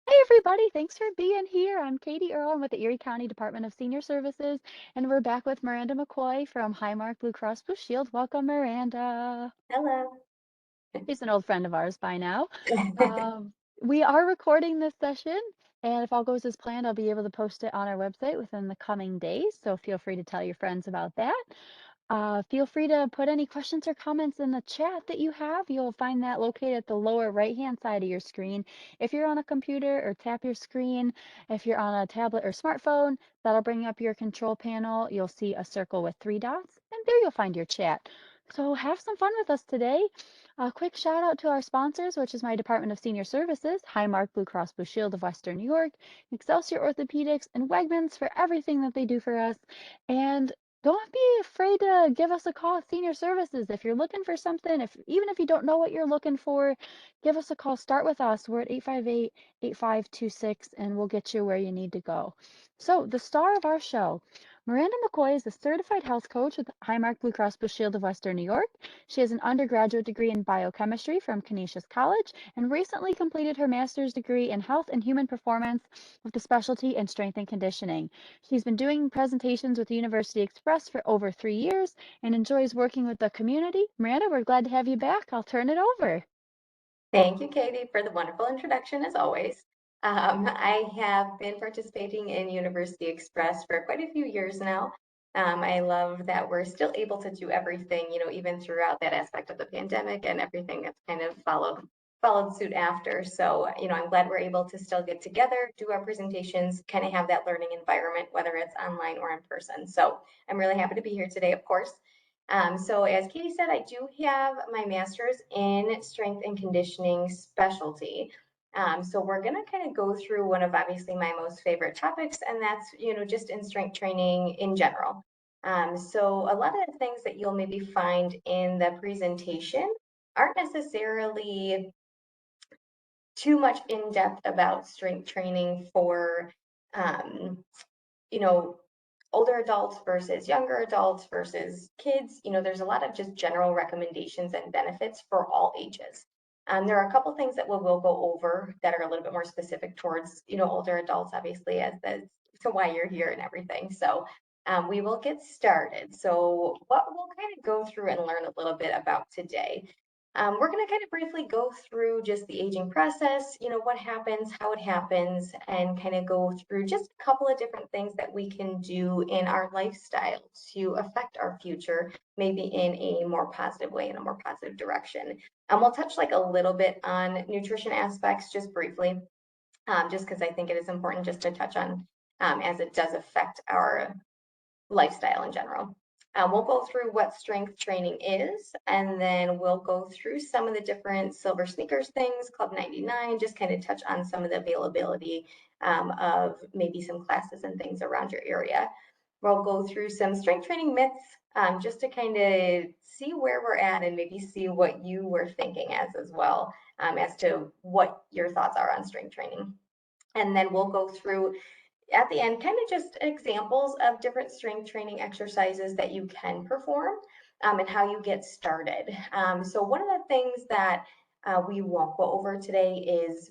Hey everybody, thanks for being here. I'm Katie Earl. I'm with the Erie County Department of Senior Services, and we're back with Miranda McCoy from Highmark Blue Cross Blue Shield. Welcome, Miranda. Hello. She's an old friend of ours by now. We are recording this session, and if all goes as planned, I'll be able to post it on our website within the coming days. So feel free to tell your friends about that. Feel free to put any questions or comments in the chat that you have. You'll find that located at the lower right-hand side of your screen. If you're on a computer, or tap your screen. If you're on a tablet or smartphone, that'll bring up your control panel. You'll see a circle with three dots, and there you'll find your chat. So have some fun with us today. A quick shout out to our sponsors, which is my Department of Senior Services, Highmark Blue Cross Blue Shield of Western New York, Excelsior Orthopedics, and Wegmans for everything that they do for us. And don't be afraid to give us a call at Senior Services if you're looking for something. If even if you don't know what you're looking for, give us a call. Start with us. We're at 858-8526, and we'll get you where you need to go. So the star of our show, Miranda McCoy, is a certified health coach with Highmark Blue Cross Blue Shield of Western New York. She has an undergraduate degree in biochemistry from Canisius College and recently completed her master's degree in health and human performance with the specialty in strength and conditioning. She's been doing presentations with University Express for over 3 years and enjoys working with the community. Miranda, we're glad to have you back. I'll turn it over. Thank you, Katie, for the wonderful introduction as always. I have been participating in University Express for quite a few years now. I love that we're still able to do everything, even throughout that aspect of the pandemic and everything that's kind of followed suit after. So, I'm glad we're able to still get together, do our presentations, kind of have that learning environment, whether it's online or in person. So I'm really happy to be here today, of course. So as Katie said, I do have my master's in strength and conditioning specialty. So we're going to kind of go through one of obviously my most favorite topics, and that's, just in strength training in general. So a lot of the things that you'll maybe find in the presentation aren't necessarily too much in depth about strength training for, um, you know, older adults versus younger adults versus kids. There's a lot of just general recommendations and benefits for all ages. There are a couple things that we'll go over that are a little bit more specific towards, older adults, obviously, as to why you're here and everything. So we will get started. So what we'll kind of go through and learn a little bit about today, we're going to kind of briefly go through just the aging process, what happens, how it happens, and kind of go through just a couple of different things that we can do in our lifestyle to affect our future, maybe in a more positive way, in a more positive direction. We'll touch like a little bit on nutrition aspects just briefly, just because I think it is important just to touch on, as it does affect our lifestyle in general. We'll go through what strength training is, and then we'll go through some of the different silver sneakers things, Club 99, just kind of touch on some of the availability of maybe some classes and things around your area. We'll go through some strength training myths, just to kind of see where we're at and maybe see what you were thinking as well, as to what your thoughts are on strength training. And then we'll go through at the end, kind of just examples of different strength training exercises that you can perform, and how you get started. So one of the things that we won't go over today is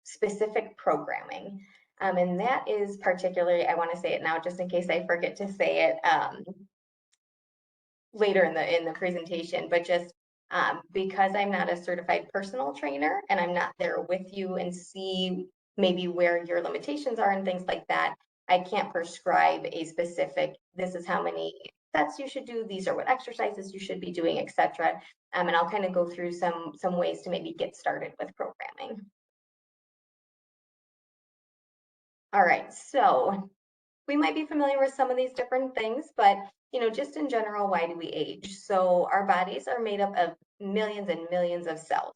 specific programming. And that is particularly, I want to say it now just in case I forget to say it later in the presentation, but just because I'm not a certified personal trainer and I'm not there with you and see maybe where your limitations are and things like that, I can't prescribe a specific, this is how many sets you should do, these are what exercises you should be doing, etc. And I'll kind of go through some ways to maybe get started with programming. All right, so we might be familiar with some of these different things, but just in general, why do we age? So our bodies are made up of millions and millions of cells.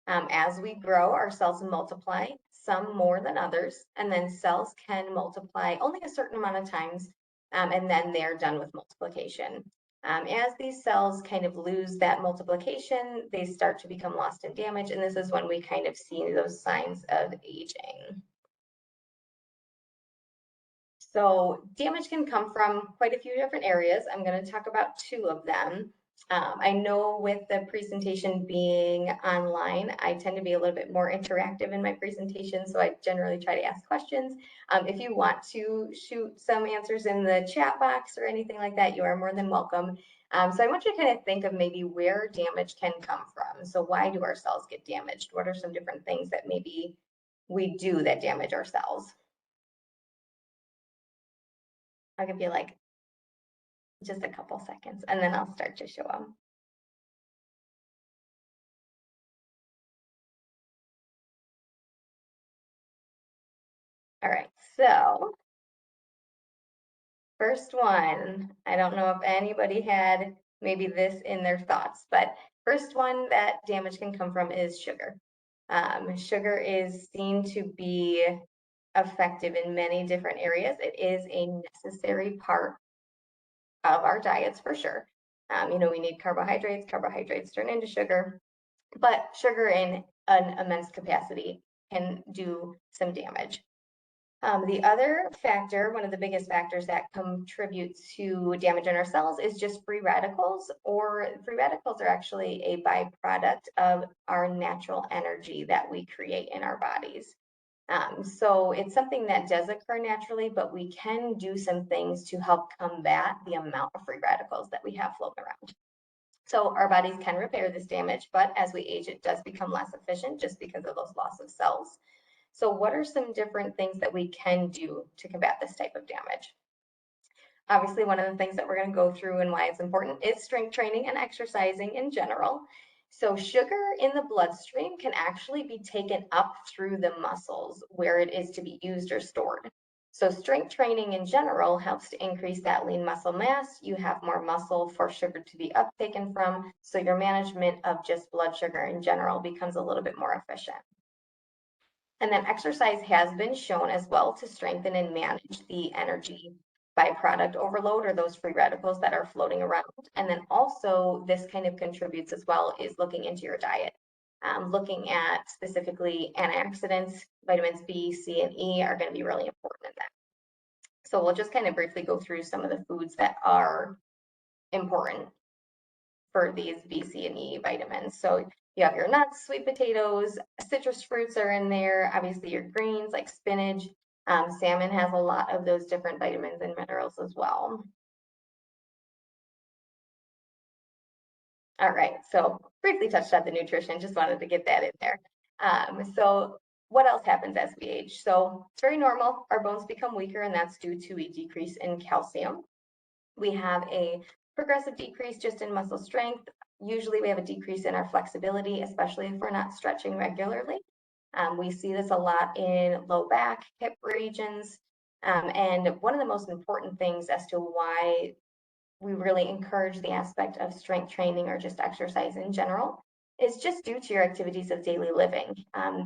As we grow, our cells multiply, some more than others, and then cells can multiply only a certain amount of times, and then they're done with multiplication. As these cells kind of lose that multiplication, they start to become lost and damaged, and this is when we kind of see those signs of aging. So damage can come from quite a few different areas. I'm going to talk about two of them. I know with the presentation being online, I tend to be a little bit more interactive in my presentation, so I generally try to ask questions. If you want to shoot some answers in the chat box or anything like that, you are more than welcome. So I want you to kind of think of maybe where damage can come from. So why do our cells get damaged? What are some different things that maybe we do that damage our cells? I'll give you like just a couple seconds and then I'll start to show them. All right, so first one, I don't know if anybody had maybe this in their thoughts, but first one that damage can come from is sugar. Sugar is seen to be effective in many different areas. It is a necessary part of our diets for sure. We need carbohydrates. Carbohydrates turn into sugar, but sugar in an immense capacity can do some damage. The other factor, one of the biggest factors that contribute to damage in our cells is just free radicals, or free radicals are actually a byproduct of our natural energy that we create in our bodies. So it's something that does occur naturally, but we can do some things to help combat the amount of free radicals that we have floating around. So our bodies can repair this damage, but as we age, it does become less efficient just because of those loss of cells. So what are some different things that we can do to combat this type of damage? Obviously, one of the things that we're going to go through and why it's important is strength training and exercising in general. So sugar in the bloodstream can actually be taken up through the muscles where it is to be used or stored. So strength training in general helps to increase that lean muscle mass. You have more muscle for sugar to be uptaken from. So your management of just blood sugar in general becomes a little bit more efficient. And then exercise has been shown as well to strengthen and manage the energy byproduct overload, or those free radicals that are floating around. And then also this kind of contributes as well is looking into your diet. Looking at specifically antioxidants, vitamins B, C, and E are going to be really important in that. So we'll just kind of briefly go through some of the foods that are important for these B, C, and E vitamins. So you have your nuts, sweet potatoes, citrus fruits are in there, obviously your greens like spinach. Salmon has a lot of those different vitamins and minerals as well. All right, so briefly touched on the nutrition, just wanted to get that in there. So what else happens as we age? So it's very normal, our bones become weaker, and that's due to a decrease in calcium. We have a progressive decrease just in muscle strength. Usually we have a decrease in our flexibility, especially if we're not stretching regularly. We see this a lot in low back, hip regions. And one of the most important things as to why we really encourage the aspect of strength training or just exercise in general is just due to your activities of daily living.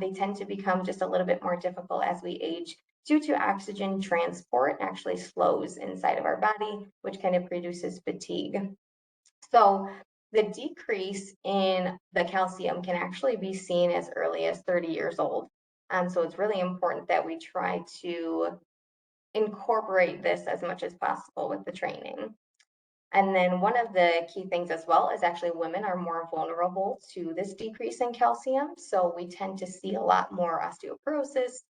They tend to become just a little bit more difficult as we age due to oxygen transport actually slows inside of our body, which kind of produces fatigue. So the decrease in the calcium can actually be seen as early as 30 years old. So it's really important that we try to incorporate this as much as possible with the training. And then one of the key things as well is actually women are more vulnerable to this decrease in calcium. So we tend to see a lot more osteoporosis,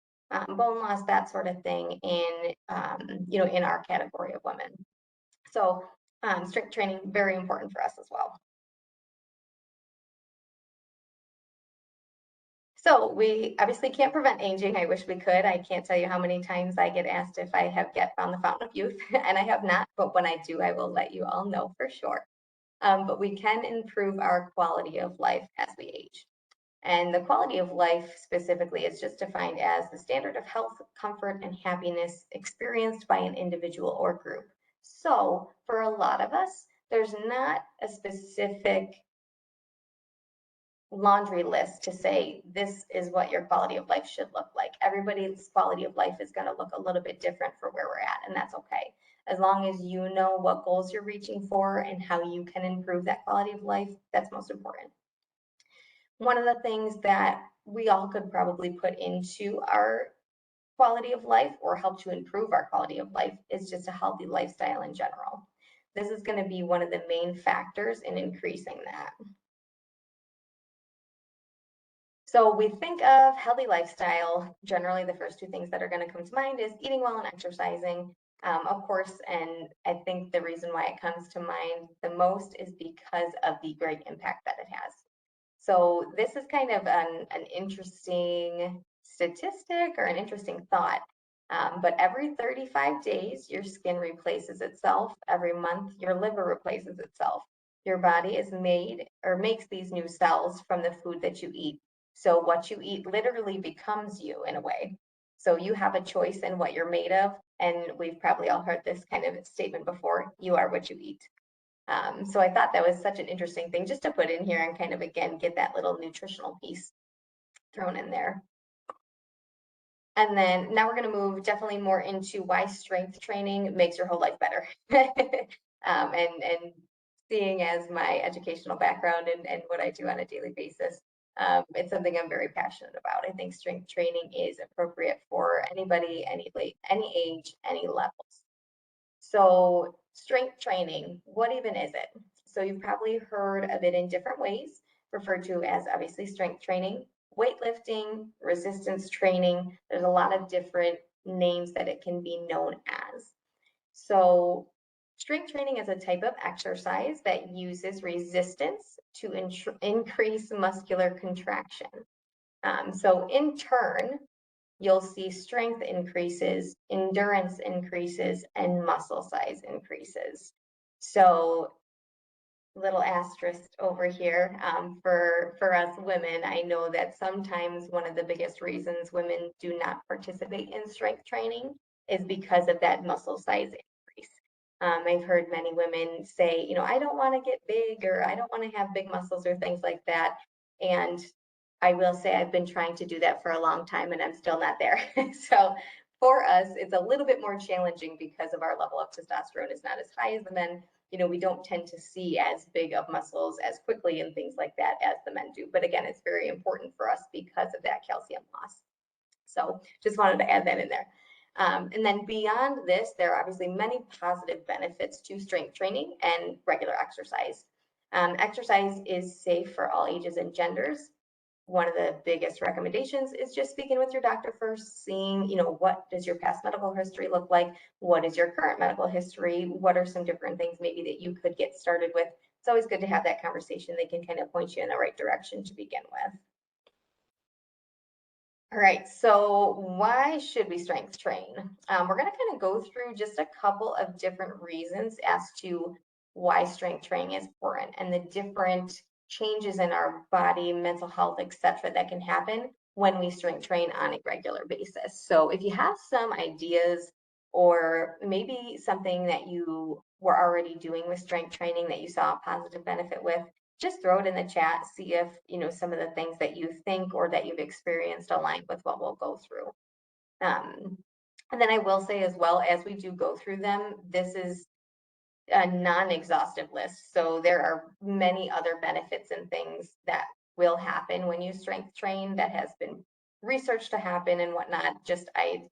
bone loss, that sort of thing in our category of women. So strength training, very important for us as well. So we obviously can't prevent aging. I wish we could. I can't tell you how many times I get asked if I have yet found the fountain of youth, and I have not, but when I do, I will let you all know for sure. But we can improve our quality of life as we age. And the quality of life specifically is just defined as the standard of health, comfort, and happiness experienced by an individual or group. So for a lot of us, there's not a specific laundry list to say this is what your quality of life should look like. Everybody's quality of life is going to look a little bit different for where we're at, and that's okay. As long as you know what goals you're reaching for and how you can improve that quality of life, that's most important. One of the things that we all could probably put into our quality of life or help to improve our quality of life is just a healthy lifestyle in general. this is going to be one of the main factors in increasing that. So we think of healthy lifestyle. Generally, the first two things that are going to come to mind is eating well and exercising. Of course, and I think the reason why it comes to mind the most is because of the great impact that it has. So this is kind of an interesting statistic or an interesting thought. But every 35 days, your skin replaces itself. Every month, your liver replaces itself. Your body is made or makes these new cells from the food that you eat. So what you eat literally becomes you in a way. So you have a choice in what you're made of. And we've probably all heard this kind of statement before, you are what you eat. So I thought that was such an interesting thing just to put in here and kind of, again, get that little nutritional piece thrown in there. And then now we're going to move definitely more into why strength training makes your whole life better. And seeing as my educational background and what I do on a daily basis, it's something I'm very passionate about. I think strength training is appropriate for anybody, any age, any levels. So strength training, what even is it? So you've probably heard of it in different ways, referred to as obviously strength training, weightlifting, resistance training. There's a lot of different names that it can be known as. So strength training is a type of exercise that uses resistance to increase muscular contraction. So in turn, you'll see strength increases, endurance increases, and muscle size increases. So little asterisk over here for us women, I know that sometimes one of the biggest reasons women do not participate in strength training is because of that muscle size increase. I've heard many women say, you know, I don't want to get big, or I don't want to have big muscles or things like that. And I will say I've been trying to do that for a long time and I'm still not there. So for us, it's a little bit more challenging because of our level of testosterone is not as high as the men. You know, we don't tend to see as big of muscles as quickly and things like that as the men do. But again, it's very important for us because of that calcium loss. So just wanted to add that in there. And then beyond this, there are obviously many positive benefits to strength training and regular exercise. Exercise is safe for all ages and genders. One of the biggest recommendations is just speaking with your doctor first, seeing, you know, what does your past medical history look like? What is your current medical history? What are some different things maybe that you could get started with? It's always good to have that conversation. They can kind of point you in the right direction to begin with. All right, so why should we strength train? We're going to kind of go through just a couple of different reasons as to why strength training is important and the different changes in our body, mental health, etc., that can happen when we strength train on a regular basis. So if you have some ideas or maybe something that you were already doing with strength training that you saw a positive benefit with, just throw it in the chat, see if, you know, some of the things that you think or that you've experienced align with what we'll go through. And then I will say as well, as we do go through them, this is a non-exhaustive list. So there are many other benefits and things that will happen when you strength train that has been researched to happen and whatnot. Just I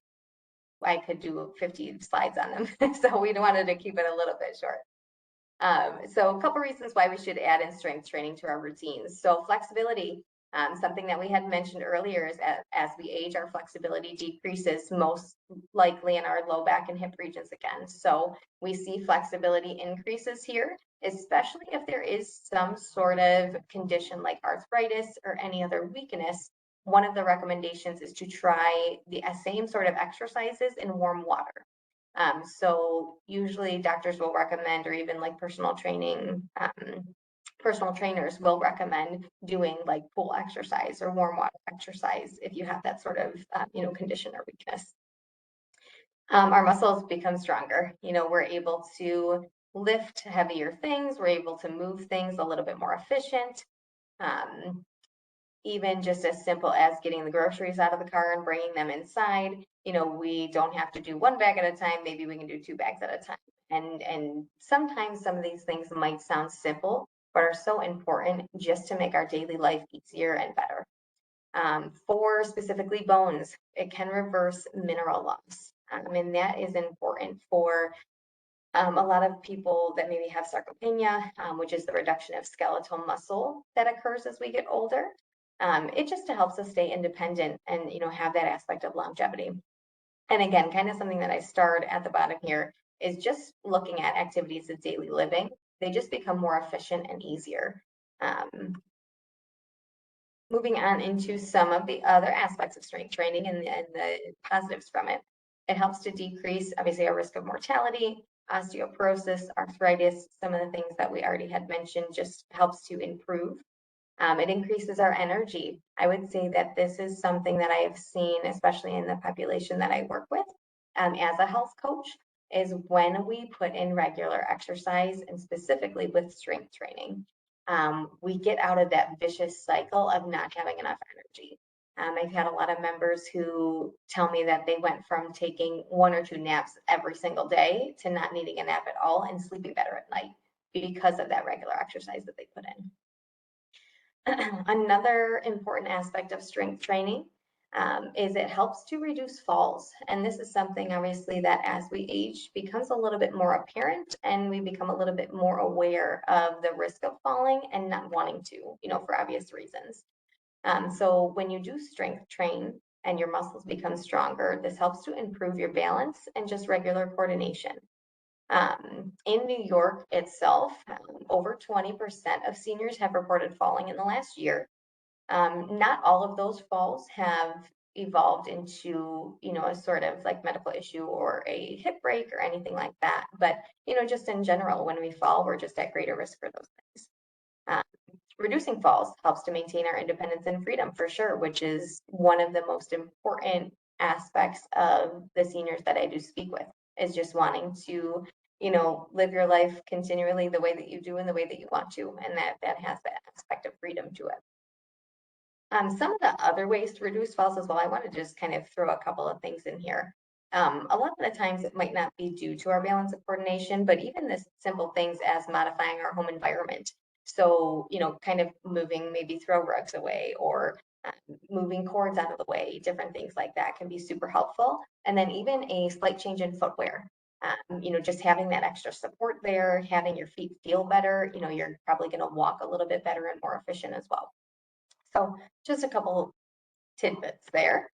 could do 50 slides on them. So we wanted to keep it a little bit short. So a couple reasons why we should add in strength training to our routines. So flexibility, something that we had mentioned earlier is as we age, our flexibility decreases most likely in our low back and hip regions again. So we see flexibility increases here, especially if there is some sort of condition like arthritis or any other weakness. One of the recommendations is to try the same sort of exercises in warm water. So usually doctors will recommend, or even like personal trainers will recommend doing like pool exercise or warm water exercise if you have that sort of, condition or weakness. Our muscles become stronger. You know, we're able to lift heavier things. We're able to move things a little bit more efficient. Even just as simple as getting the groceries out of the car and bringing them inside. You know, we don't have to do one bag at a time. Maybe we can do 2 bags at a time. And sometimes some of these things might sound simple, but are so important just to make our daily life easier and better. For specifically bones, it can reverse mineral loss. And that is important for A lot of people that maybe have sarcopenia, which is the reduction of skeletal muscle that occurs as we get older. It just helps us stay independent and, have that aspect of longevity. And again, kind of something that I starred at the bottom here is just looking at activities of daily living. They just become more efficient and easier. Um, Moving on into some of the other aspects of strength training and the positives from it. It helps to decrease, obviously, our risk of mortality, osteoporosis, arthritis, some of the things that we already had mentioned just helps to improve. It increases our energy. I would say that this is something that I have seen, especially in the population that I work with as a health coach, is when we put in regular exercise and specifically with strength training, we get out of that vicious cycle of not having enough energy. I've had a lot of members who tell me that they went from taking 1 or 2 naps every single day to not needing a nap at all and sleeping better at night because of that regular exercise that they put in. Another important aspect of strength training is it helps to reduce falls. And this is something, obviously, that as we age becomes a little bit more apparent and we become a little bit more aware of the risk of falling and not wanting to, for obvious reasons. So when you do strength train and your muscles become stronger, this helps to improve your balance and just regular coordination. In New York itself, over 20% of seniors have reported falling in the last year. Not all of those falls have evolved into, a sort of like medical issue or a hip break or anything like that. But, just in general, when we fall, we're just at greater risk for those things. Um, Reducing falls helps to maintain our independence and freedom for sure, which is one of the most important aspects of the seniors that I do speak with, is just wanting to, live your life continually the way that you do and the way that you want to. And that has that aspect of freedom to it. Some of the other ways to reduce falls as well, I want to just kind of throw a couple of things in here. A lot of the times it might not be due to our balance of coordination, but even this simple things as modifying our home environment. So, kind of moving, maybe throw rugs away or moving cords out of the way, different things like that can be super helpful. And then even a slight change in footwear. Just having that extra support there, having your feet feel better, you're probably going to walk a little bit better and more efficient as well. So just a couple tidbits there.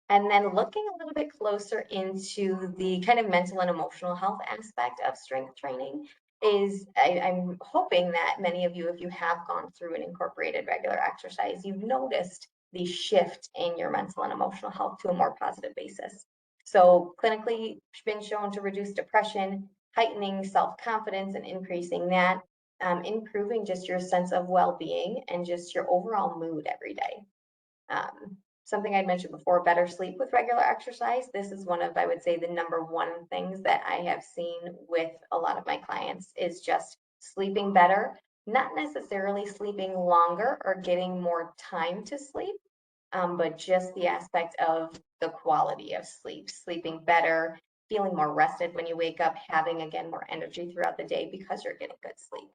And then looking a little bit closer into the kind of mental and emotional health aspect of strength training is I'm hoping that many of you, if you have gone through and incorporated regular exercise, you've noticed the shift in your mental and emotional health to a more positive basis. So clinically been shown to reduce depression, heightening self-confidence and increasing that, improving just your sense of well-being and just your overall mood every day. Something I'd mentioned before, better sleep with regular exercise. This is one of, I would say, the number one things that I have seen with a lot of my clients is just sleeping better, not necessarily sleeping longer or getting more time to sleep, but just the aspect of the quality of sleep, sleeping better, feeling more rested when you wake up, having, again, more energy throughout the day because you're getting good sleep.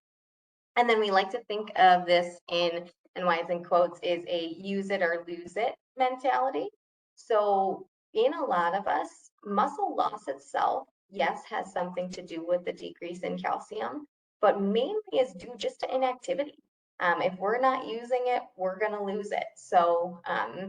And then we like to think of this in, and why it's in quotes, is a use it or lose it mentality. So in a lot of us, muscle loss itself, yes, has something to do with the decrease in calcium, but mainly is due just to inactivity. If we're not using it, we're going to lose it. So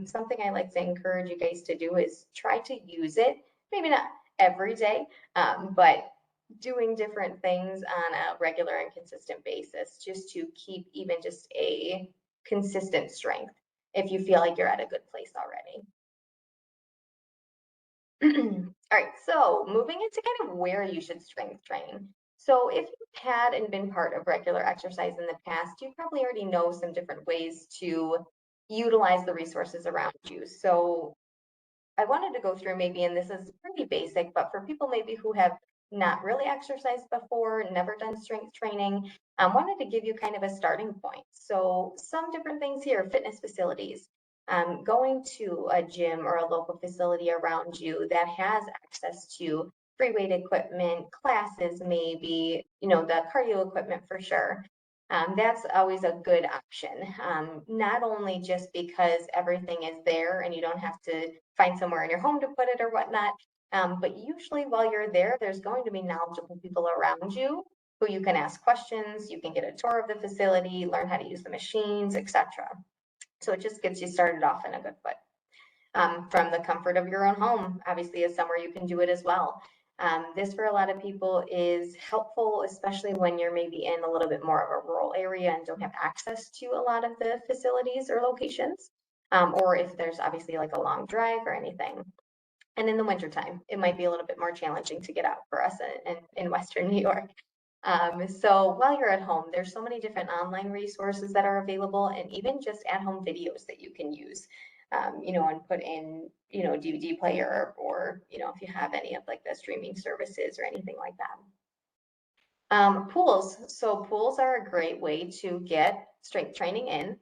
something I like to encourage you guys to do is try to use it, maybe not every day, but doing different things on a regular and consistent basis just to keep even just a consistent strength if you feel like you're at a good place already. All right, so moving into kind of where you should strength train. So if you've had and been part of regular exercise in the past, you probably already know some different ways to utilize the resources around you. So I wanted to go through maybe, and this is pretty basic, but for people maybe who have not really exercised before, never done strength training, wanted to give you kind of a starting point. So some different things here, fitness facilities, going to a gym or a local facility around you that has access to free weight equipment, classes maybe, the cardio equipment for sure. That's always a good option. Not only just because everything is there and you don't have to find somewhere in your home to put it or whatnot, But usually while you're there, there's going to be knowledgeable people around you who you can ask questions, you can get a tour of the facility, learn how to use the machines, etc. So it just gets you started off in a good foot. From the comfort of your own home, obviously, is somewhere you can do it as well. This for a lot of people is helpful, especially when you're maybe in a little bit more of a rural area and don't have access to a lot of the facilities or locations, or if there's obviously like a long drive or anything. And in the wintertime, it might be a little bit more challenging to get out for us in Western New York. So while you're at home, there's so many different online resources that are available, and even just at-home videos that you can use, and put in, DVD player, or, if you have any of like the streaming services or anything like that. Pools. So pools are a great way to get strength training in.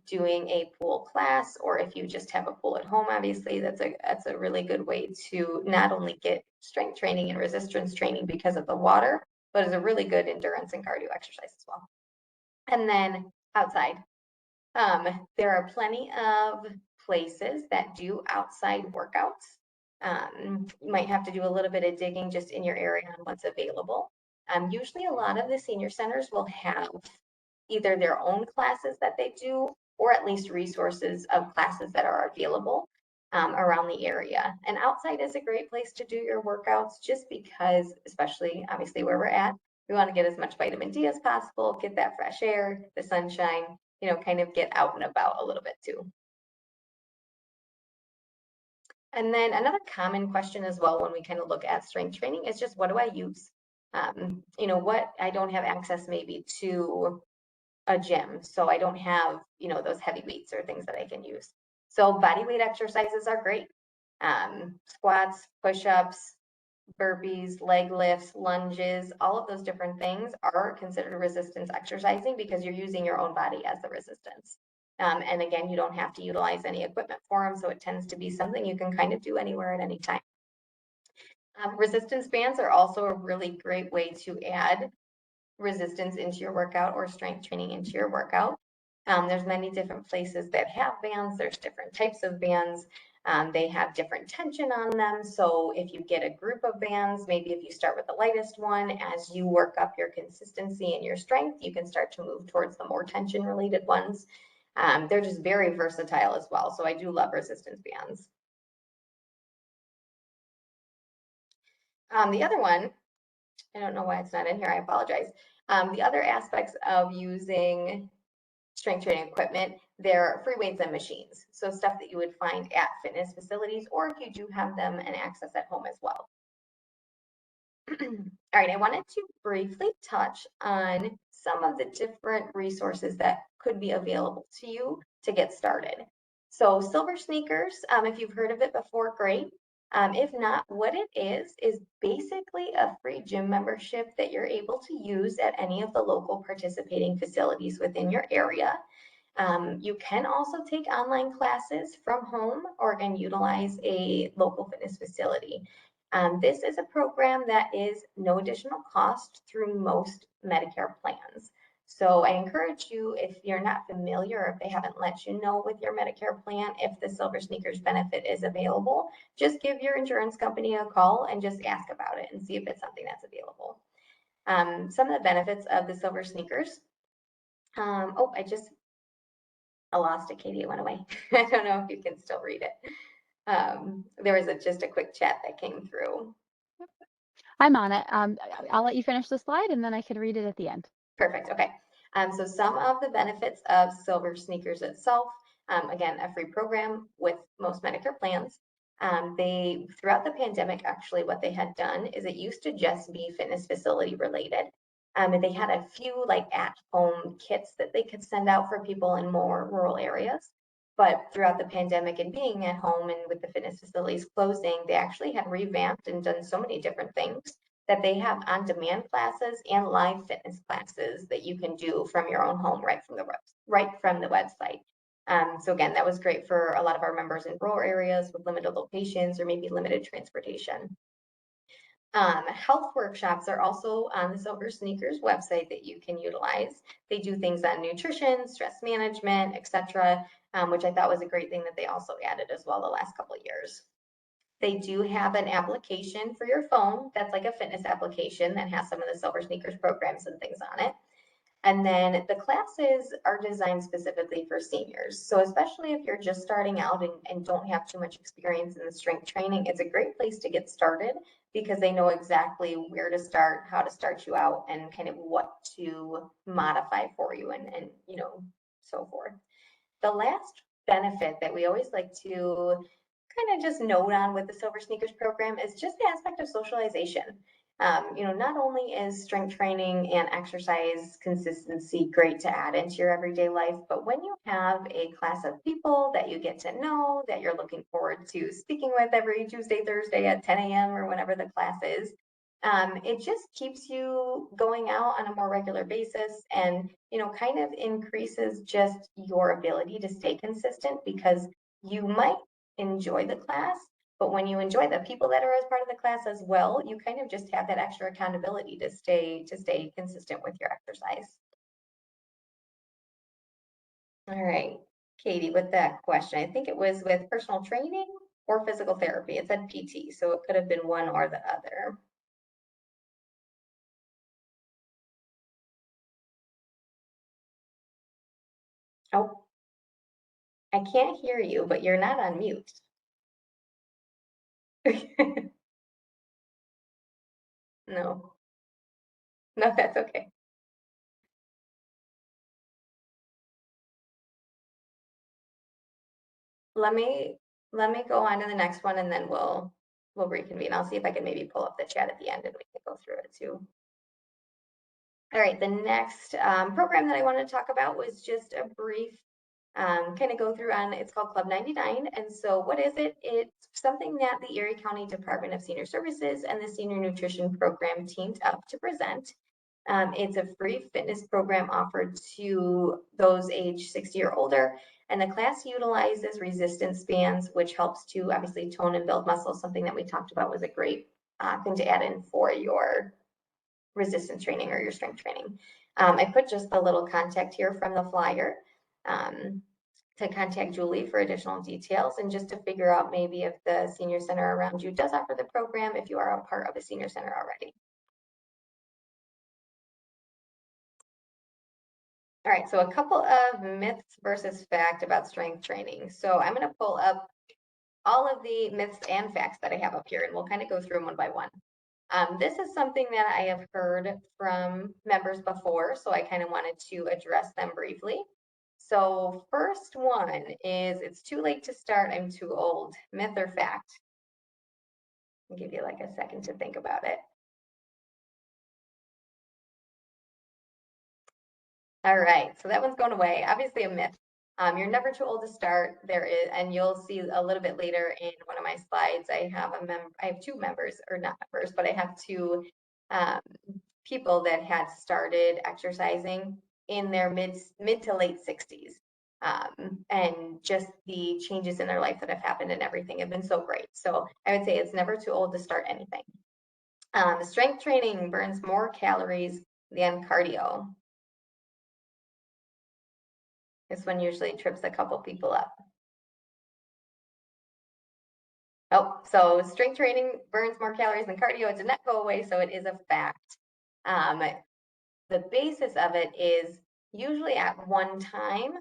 Doing a pool class, or if you just have a pool at home, obviously that's a really good way to not only get strength training and resistance training because of the water, but is a really good endurance and cardio exercise as well. And then outside, there are plenty of places that do outside workouts. You might have to do a little bit of digging just in your area on what's available. Usually a lot of the senior centers will have either their own classes that they do, or at least resources of classes that are available around the area. And outside is a great place to do your workouts, just because, especially obviously where we're at, we want to get as much vitamin D as possible, get that fresh air, the sunshine, kind of get out and about a little bit too. And then another common question as well when we kind of look at strength training is just, what do I use? What I don't have access maybe to a gym, so I don't have, those heavy weights or things that I can use. So body weight exercises are great. Squats, push-ups, burpees, leg lifts, lunges, all of those different things are considered resistance exercising because you're using your own body as the resistance. And again, you don't have to utilize any equipment for them, so it tends to be something you can kind of do anywhere at any time. Resistance bands are also a really great way to add resistance into your workout, or strength training into your workout. There's many different places that have bands. There's different types of bands. They have different tension on them. So if you get a group of bands, maybe if you start with the lightest one, as you work up your consistency and your strength, you can start to move towards the more tension related ones. They're just very versatile as well. So I do love resistance bands. The other one, I don't know why it's not in here, I apologize. The other aspects of using strength training equipment, they're free weights and machines. So stuff that you would find at fitness facilities, or if you do have them and access at home as well. All right, I wanted to briefly touch on some of the different resources that could be available to you to get started. So Silver Sneakers, if you've heard of it before, great. If not, what it is basically a free gym membership that you're able to use at any of the local participating facilities within your area. You can also take online classes from home, or again, utilize a local fitness facility. This is a program that is no additional cost through most Medicare plans. So I encourage you, if you're not familiar, or if they haven't let you know with your Medicare plan, if the Silver Sneakers benefit is available, just give your insurance company a call and just ask about it and see if it's something that's available. Some of the benefits of the Silver Sneakers. I lost it, Katie, it went away. I don't know if you can still read it. There was just a quick chat that came through. I'm on it. I'll let you finish the slide and then I can read it at the end. Perfect. Okay. So some of the benefits of Silver Sneakers itself, again, a free program with most Medicare plans. They, throughout the pandemic, actually, what they had done is it used to just be fitness facility related. And they had a few like at-home kits that they could send out for people in more rural areas. But throughout the pandemic and being at home and with the fitness facilities closing, they actually had revamped and done so many different things that they have on-demand classes and live fitness classes that you can do from your own home right from the website. So again, that was great for a lot of our members in rural areas with limited locations or maybe limited transportation. Health workshops are also on the Silver Sneakers website that you can utilize. They do things on nutrition, stress management, etc., which I thought was a great thing that they also added as well the last couple of years. They do have an application for your phone that's like a fitness application that has some of the Silver Sneakers programs and things on it. And then the classes are designed specifically for seniors. So especially if you're just starting out and don't have too much experience in the strength training, it's a great place to get started because they know exactly where to start, how to start you out, and kind of what to modify for you and so forth. The last benefit that we always like to kind of just note on with the Silver Sneakers program is just the aspect of socialization. Not only is strength training and exercise consistency great to add into your everyday life, but when you have a class of people that you get to know, that you're looking forward to speaking with every Tuesday, Thursday at 10 a.m. or whenever the class is, it just keeps you going out on a more regular basis and, kind of increases just your ability to stay consistent because you might enjoy the class, but when you enjoy the people that are as part of the class as well, you kind of just have that extra accountability to stay consistent with your exercise. All right, Katie, with that question, I think it was with personal training or physical therapy. It said PT, so it could have been one or the other. Oh, I can't hear you, but you're not on mute. No, no, that's okay. Let me go on to the next one and then we'll reconvene. I'll see if I can maybe pull up the chat at the end and we can go through it too. All right, the next program that I wanted to talk about was just a brief kind of go through on, it's called Club 99. And so what is it? It's something that the Erie County Department of Senior Services and the Senior Nutrition Program teamed up to present. It's a free fitness program offered to those age 60 or older. And the class utilizes resistance bands, which helps to obviously tone and build muscle. Something that we talked about was a great thing to add in for your resistance training or your strength training. I put just the little contact here from the flyer to contact Julie for additional details and just to figure out maybe if the senior center around you does offer the program, if you are a part of a senior center already. All right, so a couple of myths versus fact about strength training. So I'm going to pull up all of the myths and facts that I have up here, and we'll kind of go through them one by one. This is something that I have heard from members before, so I kind of wanted to address them briefly. So first one is, it's too late to start, I'm too old. Myth or fact? I'll give you like a second to think about it. All right, so that one's going away. Obviously a myth. You're never too old to start. There is, and you'll see a little bit later in one of my slides, I have two members, or not members, but I have two people that had started exercising in their mid to late 60s. And just the changes in their life that have happened and everything have been so great. So I would say it's never too old to start anything. Strength training burns more calories than cardio. This one usually trips a couple people up. Oh, so strength training burns more calories than cardio. It did not go away, so it is a fact. The basis of it is usually at one time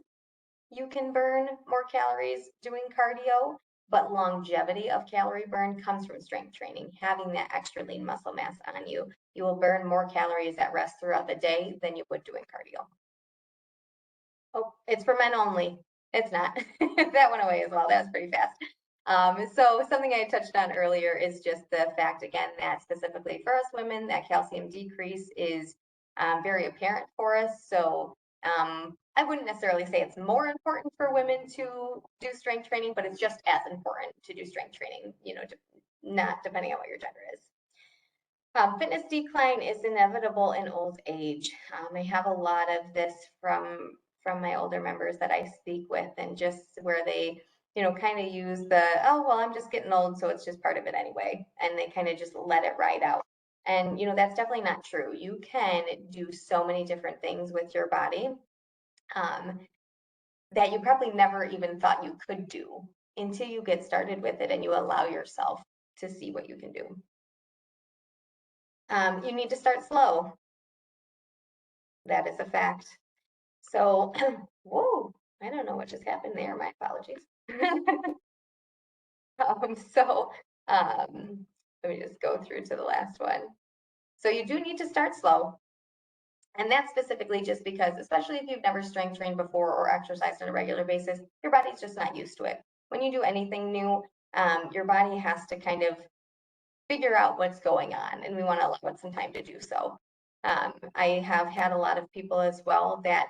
you can burn more calories doing cardio, but longevity of calorie burn comes from strength training. Having that extra lean muscle mass on you, you will burn more calories at rest throughout the day than you would doing cardio. Oh, it's for men only. It's not. That went away as well. That was pretty fast. So something I touched on earlier is just the fact, again, that specifically for us women, that calcium decrease is very apparent for us. So I wouldn't necessarily say it's more important for women to do strength training, but it's just as important to do strength training, not depending on what your gender is. Fitness decline is inevitable in old age. I have a lot of this from my older members that I speak with, and just where they, kind of use the, oh, well, I'm just getting old, so it's just part of it anyway. And they kind of just let it ride out. And, that's definitely not true. You can do so many different things with your body that you probably never even thought you could do until you get started with it and you allow yourself to see what you can do. You need to start slow. That is a fact. So, whoa, I don't know what just happened there. My apologies. So let me just go through to the last one. So you do need to start slow. And that's specifically just because, especially if you've never strength trained before or exercised on a regular basis, your body's just not used to it. When you do anything new, your body has to kind of figure out what's going on, and we want to allow it some time to do so. I have had a lot of people as well that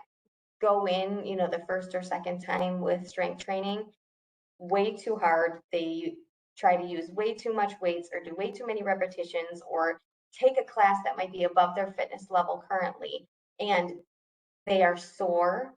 go in, the first or second time with strength training way too hard. They try to use way too much weights or do way too many repetitions or take a class that might be above their fitness level currently. And they are sore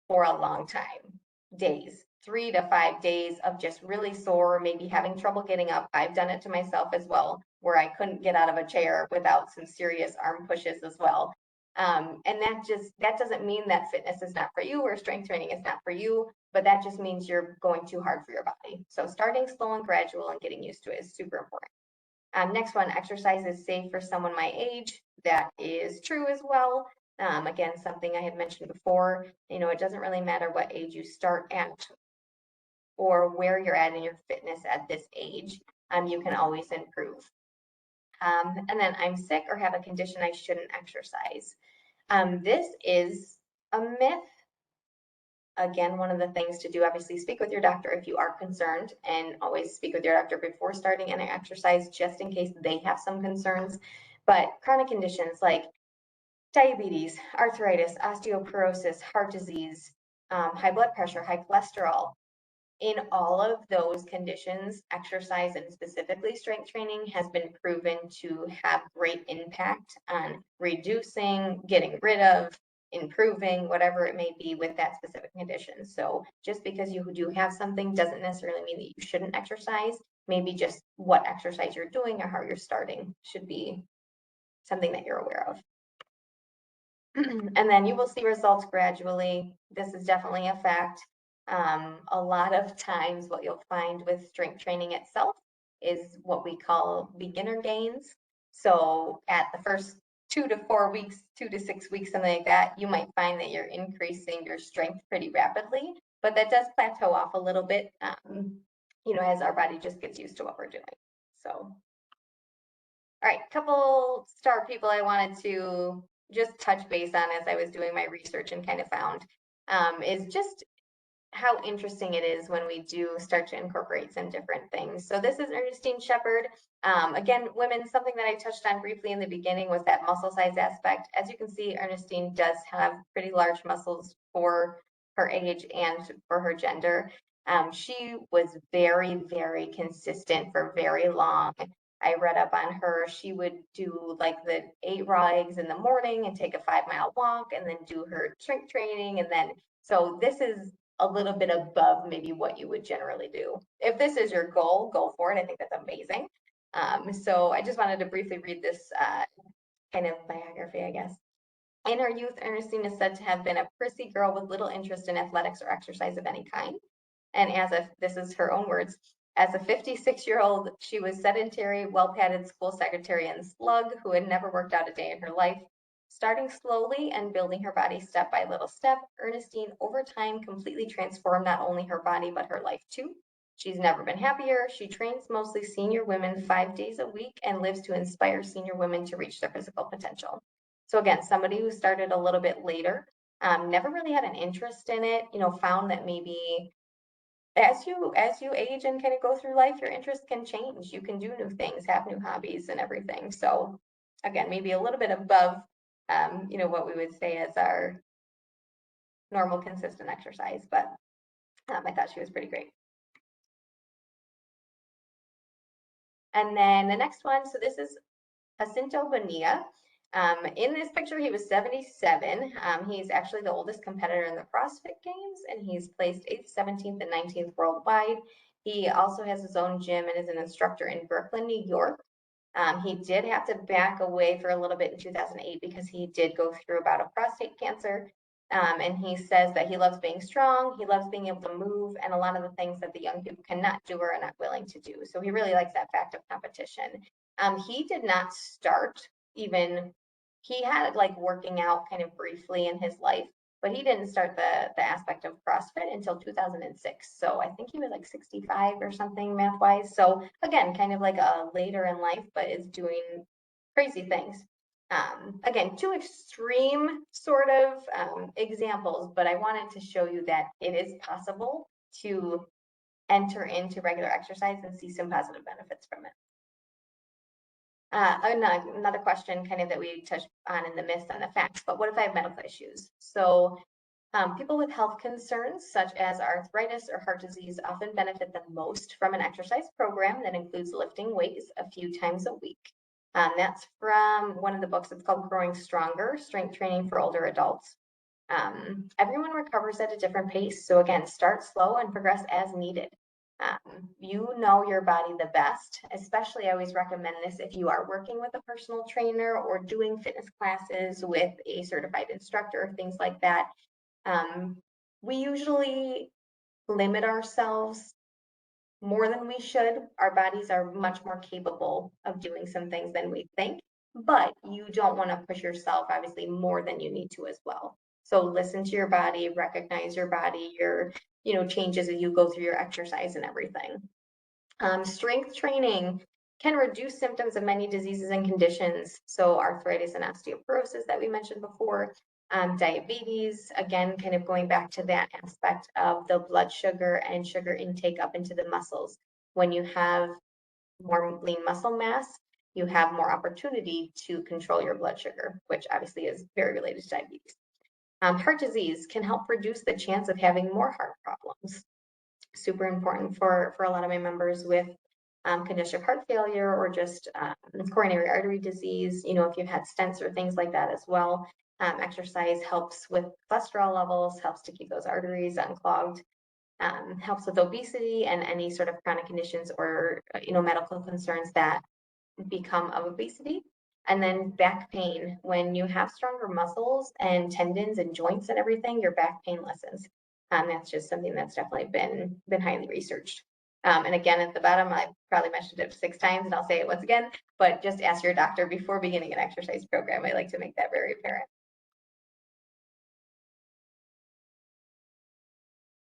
for a long time, days, 3 to 5 days of just really sore, maybe having trouble getting up. I've done it to myself as well, where I couldn't get out of a chair without some serious arm pushes as well. And that doesn't mean that fitness is not for you or strength training is not for you, but that just means you're going too hard for your body. So starting slow and gradual and getting used to it is super important. Next one, exercise is safe for someone my age. That is true as well. Again, something I had mentioned before, it doesn't really matter what age you start at or where you're at in your fitness at this age. You can always improve. And then I'm sick or have a condition I shouldn't exercise. This is a myth. Again, one of the things to do, obviously, speak with your doctor if you are concerned, and always speak with your doctor before starting any exercise, just in case they have some concerns. But chronic conditions like diabetes, arthritis, osteoporosis, heart disease, high blood pressure, high cholesterol, in all of those conditions, exercise and specifically strength training has been proven to have great impact on reducing, getting rid of, improving, whatever it may be with that specific condition. So just because you do have something doesn't necessarily mean that you shouldn't exercise. Maybe just what exercise you're doing or how you're starting should be something that you're aware of. And then you will see results gradually. This is definitely a fact. A lot of times what you'll find with strength training itself is what we call beginner gains. So at the first 2 to 4 weeks, 2 to 6 weeks, something like that, you might find that you're increasing your strength pretty rapidly, but that does plateau off a little bit, as our body just gets used to what we're doing. So, all right, couple star people I wanted to just touch base on as I was doing my research and kind of found is just how interesting it is when we do start to incorporate some different things. So this is Ernestine Shepherd. Again, women, something that I touched on briefly in the beginning was that muscle size aspect. As you can see, Ernestine does have pretty large muscles for her age and for her gender. She was very, very consistent for very long. I read up on her. She would do like the 8 raw eggs in the morning and take a 5-mile walk and then do her strength training. And then, so this is a little bit above maybe what you would generally do. If this is your goal, go for it. I think that's amazing. So I just wanted to briefly read this kind of biography, I guess. In her youth, Ernestine is said to have been a prissy girl with little interest in athletics or exercise of any kind. And this is her own words, as a 56-year-old, she was sedentary, well-padded school secretary and slug who had never worked out a day in her life. Starting slowly and building her body step by little step, Ernestine over time completely transformed not only her body, but her life too. She's never been happier. She trains mostly senior women 5 days a week and lives to inspire senior women to reach their physical potential. So again, somebody who started a little bit later, never really had an interest in it, found that maybe as you age and kind of go through life, your interests can change. You can do new things, have new hobbies and everything. So again, maybe a little bit above, what we would say as our normal consistent exercise, but I thought she was pretty great. And then the next one, so this is Jacinto Bonilla. In this picture, he was 77. He's actually the oldest competitor in the CrossFit Games, and he's placed 8th, 17th, and 19th worldwide. He also has his own gym and is an instructor in Brooklyn, New York. He did have to back away for a little bit in 2008 because he did go through a bout of prostate cancer. And he says that he loves being strong, he loves being able to move, and a lot of the things that the young people cannot do or are not willing to do. So he really likes that fact of competition. He did not start even, he had like working out kind of briefly in his life, but he didn't start the aspect of CrossFit until 2006. So I think he was like 65 or something math wise. So again, kind of like a later in life, but is doing crazy things. Again, two extreme sort of examples, but I wanted to show you that it is possible to enter into regular exercise and see some positive benefits from it. Another question kind of that we touched on in the myths and the facts, but what if I have medical issues? So people with health concerns such as arthritis or heart disease often benefit the most from an exercise program that includes lifting weights a few times a week. That's from one of the books. It's called Growing Stronger, Strength Training for Older Adults. Everyone recovers at a different pace. So again, start slow and progress as needed. You know your body the best, especially I always recommend this if you are working with a personal trainer or doing fitness classes with a certified instructor, things like that. We usually limit ourselves more than we should. Our bodies are much more capable of doing some things than we think, but you don't want to push yourself obviously more than you need to as well. So listen to your body, recognize your body, your changes as you go through your exercise and everything. Strength training can reduce symptoms of many diseases and conditions. So arthritis and osteoporosis that we mentioned before, diabetes, again, kind of going back to that aspect of the blood sugar and sugar intake up into the muscles. When you have more lean muscle mass, you have more opportunity to control your blood sugar, which obviously is very related to diabetes. Heart disease can help reduce the chance of having more heart problems. Super important for a lot of my members with congestive heart failure or just coronary artery disease. If you've had stents or things like that as well, exercise helps with cholesterol levels, helps to keep those arteries unclogged, helps with obesity and any sort of chronic conditions or medical concerns that become of obesity. And then back pain, when you have stronger muscles and tendons and joints and everything, your back pain lessens. That's just something that's definitely been highly researched. And again, at the bottom, I probably mentioned it 6 times and I'll say it once again, but just ask your doctor before beginning an exercise program. I like to make that very apparent.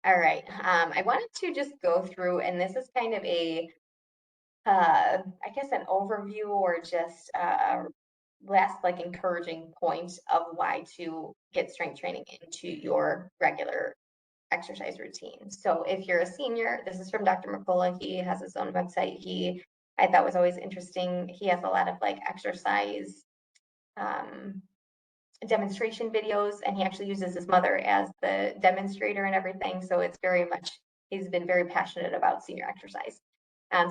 All right, I wanted to just go through, and this is kind of a I guess an overview or just last like encouraging point of why to get strength training into your regular exercise routine. So if you're a senior, this is from Dr. Mercola. He has his own website. I thought was always interesting. He has a lot of like exercise um, demonstration videos, and he actually uses his mother as the demonstrator and everything. So it's very much, he's been very passionate about senior exercise.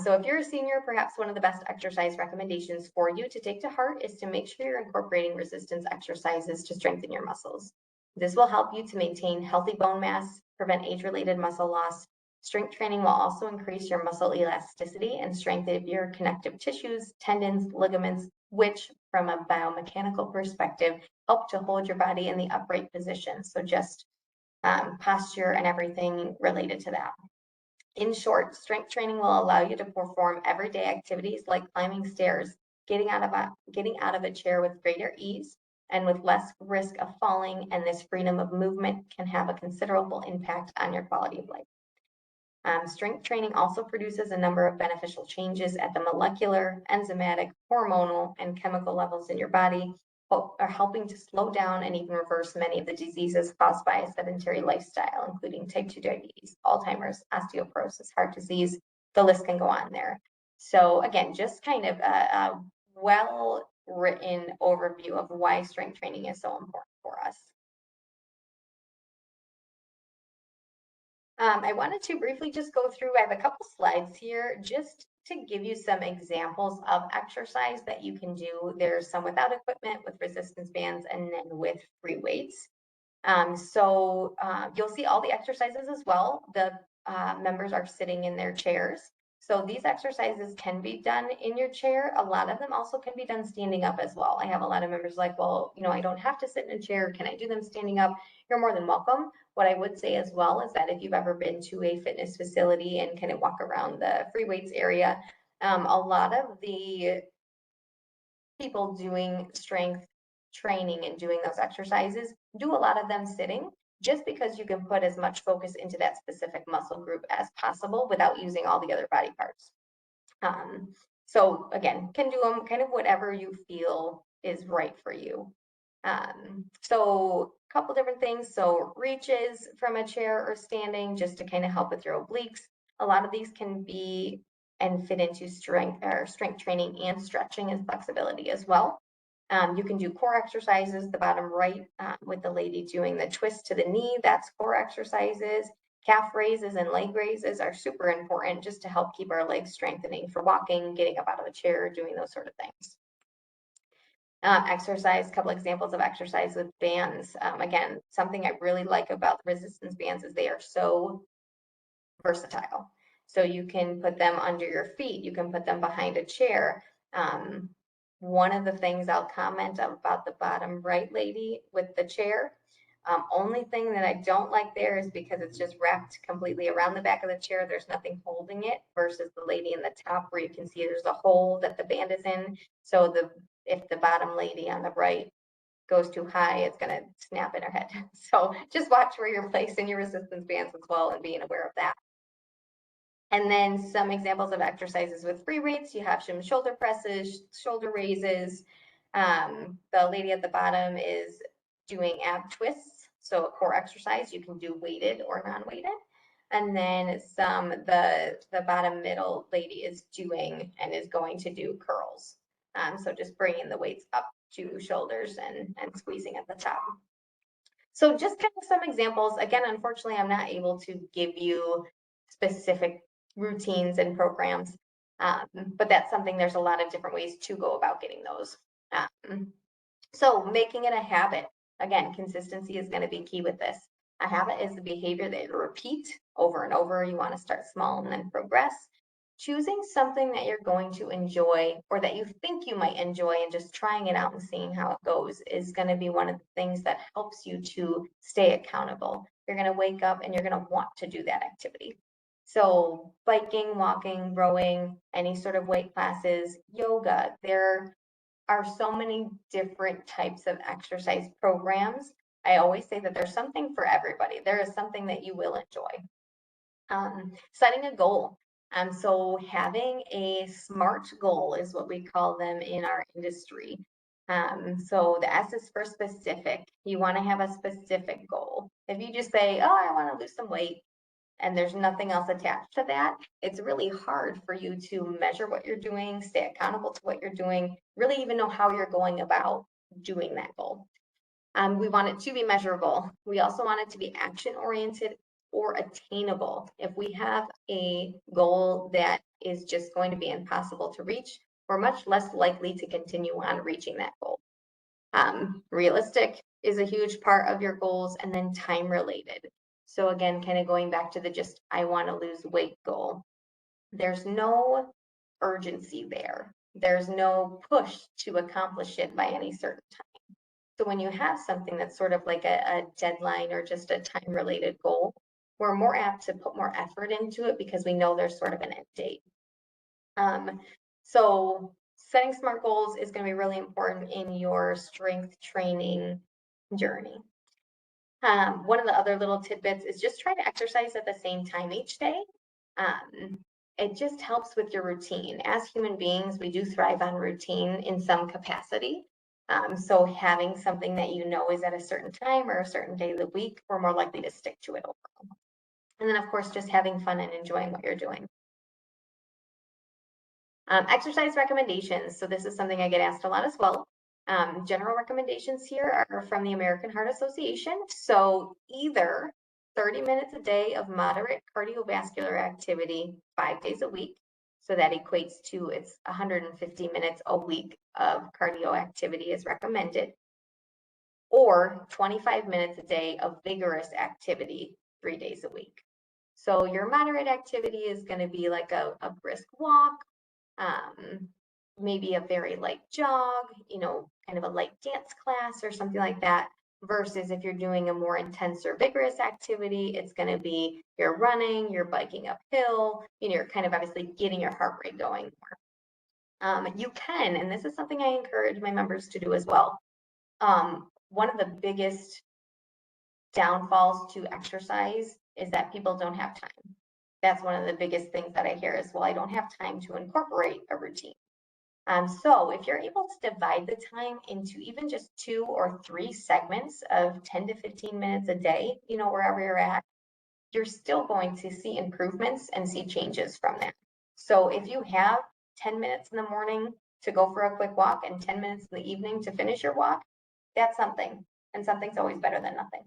So if you're a senior, perhaps one of the best exercise recommendations for you to take to heart is to make sure you're incorporating resistance exercises to strengthen your muscles. This will help you to maintain healthy bone mass, prevent age-related muscle loss. Strength training will also increase your muscle elasticity and strengthen your connective tissues, tendons, ligaments, which from a biomechanical perspective, help to hold your body in the upright position. So just posture and everything related to that. In short, strength training will allow you to perform everyday activities like climbing stairs, getting out of a chair with greater ease and with less risk of falling, and this freedom of movement can have a considerable impact on your quality of life. Strength training also produces a number of beneficial changes at the molecular, enzymatic, hormonal, and chemical levels in your body, are helping to slow down and even reverse many of the diseases caused by a sedentary lifestyle, including type 2 diabetes, Alzheimer's, osteoporosis, heart disease. The list can go on there. So again, just kind of a well-written overview of why strength training is so important for us. I wanted to briefly just go through, I have a couple slides here just to give you some examples of exercise that you can do. There's some without equipment, with resistance bands, and then with free weights. You'll see all the exercises as well. The members are sitting in their chairs. So these exercises can be done in your chair. A lot of them also can be done standing up as well. I have a lot of members like, well, I don't have to sit in a chair. Can I do them standing up? You're more than welcome. What I would say as well is that if you've ever been to a fitness facility and kind of walk around the free weights area, a lot of the people doing strength training and doing those exercises do a lot of them sitting, just because you can put as much focus into that specific muscle group as possible without using all the other body parts. So again, can do them kind of whatever you feel is right for you. So a couple different things. So reaches from a chair or standing, just to kind of help with your obliques. A lot of these can be and fit into strength training and stretching and flexibility as well. You can do core exercises, the bottom right, with the lady doing the twist to the knee, that's core exercises. Calf raises and leg raises are super important just to help keep our legs strengthening for walking, getting up out of the chair, doing those sort of things. Exercise, a couple examples of exercise with bands. Again, something I really like about the resistance bands is they are so versatile. So you can put them under your feet, you can put them behind a chair. One of the things I'll comment about the bottom right lady with the chair, only thing that I don't like there is because it's just wrapped completely around the back of the chair. There's nothing holding it, versus the lady in the top where you can see there's a hole that the band is in. So if the bottom lady on the right goes too high, it's going to snap in her head. So just watch where you're placing your resistance bands as well and being aware of that. And then some examples of exercises with free weights. You have some shoulder presses, shoulder raises. The lady at the bottom is doing ab twists. So a core exercise, you can do weighted or non-weighted. And then the bottom middle lady is doing and is going to do curls. So just bringing the weights up to shoulders and squeezing at the top. So just kind of some examples. Again, unfortunately, I'm not able to give you specific routines and programs, but that's something, there's a lot of different ways to go about getting those. So making it a habit. Again, consistency is going to be key with this. A habit is the behavior that you repeat over and over. You want to start small and then progress. Choosing something that you're going to enjoy, or that you think you might enjoy, and just trying it out and seeing how it goes is going to be one of the things that helps you to stay accountable. You're going to wake up and you're going to want to do that activity. So biking, walking, rowing, any sort of weight classes, yoga, there are so many different types of exercise programs. I always say that there's something for everybody. There is something that you will enjoy. Setting a goal. So having a SMART goal is what we call them in our industry. So the S is for specific. You want to have a specific goal. If you just say, oh, I want to lose some weight, and there's nothing else attached to that, it's really hard for you to measure what you're doing, stay accountable to what you're doing, really even know how you're going about doing that goal. We want it to be measurable. We also want it to be action-oriented or attainable. If we have a goal that is just going to be impossible to reach, we're much less likely to continue on reaching that goal. Realistic is a huge part of your goals, and then time related. So again, kind of going back to the just, I want to lose weight goal. There's no urgency there. There's no push to accomplish it by any certain time. So when you have something that's sort of like a deadline or just a time related goal, we're more apt to put more effort into it because we know there's sort of an end date. So setting SMART goals is going to be really important in your strength training journey. One of the other little tidbits is just try to exercise at the same time each day. It just helps with your routine. As human beings, we do thrive on routine in some capacity. So having something that you know is at a certain time or a certain day of the week, we're more likely to stick to it overall. And then, of course, just having fun and enjoying what you're doing. Exercise recommendations. So this is something I get asked a lot as well. General recommendations here are from the American Heart Association. So either 30 minutes a day of moderate cardiovascular activity 5 days a week. So that equates to it's 150 minutes a week of cardio activity is recommended. Or 25 minutes a day of vigorous activity 3 days a week. So your moderate activity is going to be like a brisk walk, maybe a very light jog, kind of a light dance class or something like that. Versus if you're doing a more intense or vigorous activity, it's going to be you're running, you're biking uphill, you're kind of obviously getting your heart rate going more. You can, and this is something I encourage my members to do as well. One of the biggest downfalls to exercise is that people don't have time. That's one of the biggest things that I hear is, well, I don't have time to incorporate a routine. So if you're able to divide the time into even just 2 or 3 segments of 10 to 15 minutes a day, wherever you're at, you're still going to see improvements and see changes from that. So if you have 10 minutes in the morning to go for a quick walk and 10 minutes in the evening to finish your walk, that's something. And something's always better than nothing.